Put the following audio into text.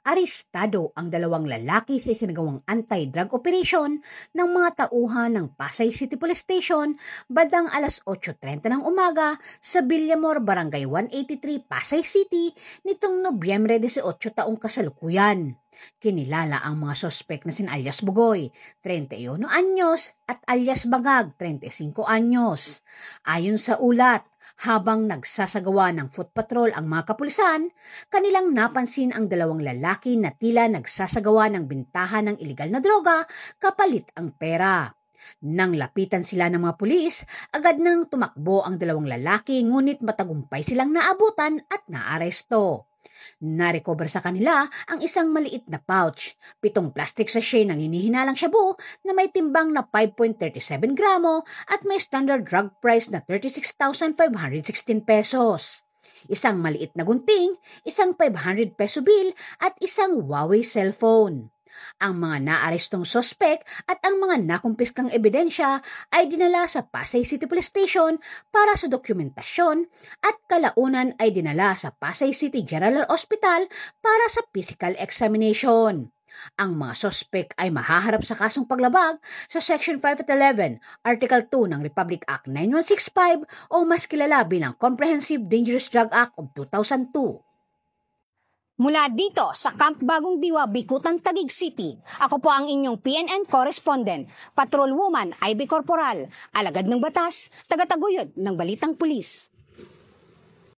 Arestado ang dalawang lalaki sa isinagawang anti-drug operation ng mga tauhan ng Pasay City Police Station bandang alas 8:30 ng umaga sa Villamor, Barangay 183, Pasay City nitong Nobyembre 18 taong kasalukuyan. Kinilala ang mga sospek na sin alias Bugoy, 31 anyos at alias Bangag, 35 anyos. Ayon sa ulat, habang nagsasagawa ng foot patrol ang mga kapulisan, kanilang napansin ang dalawang lalaki na tila nagsasagawa ng bintahan ng ilegal na droga kapalit ang pera. Nang lapitan sila ng mga pulis, agad nang tumakbo ang dalawang lalaki ngunit matagumpay silang naabutan at naaresto. Narecover sa kanila ang isang maliit na pouch, 7 plastic sachet ng hinihinalang shabu na may timbang na 5.37 gramo at may standard drug price na 36,516 pesos. Isang maliit na gunting, isang 500 peso bill at isang Huawei cellphone. Ang mga naarestong sospek at ang mga nakumpiskang ebidensya ay dinala sa Pasay City Police Station para sa dokumentasyon at kalaunan ay dinala sa Pasay City General Hospital para sa physical examination. Ang mga sospek ay mahaharap sa kasong paglabag sa Section 5 at 11, Article 2 ng Republic Act 9165 o mas kilala bilang Comprehensive Dangerous Drug Act of 2002. Mula dito sa Camp Bagong Diwa, Bikutan, Taguig City, ako po ang inyong PNN correspondent, Patrolwoman Ivy Corporal, alagad ng batas, tagataguyod ng Balitang Pulis.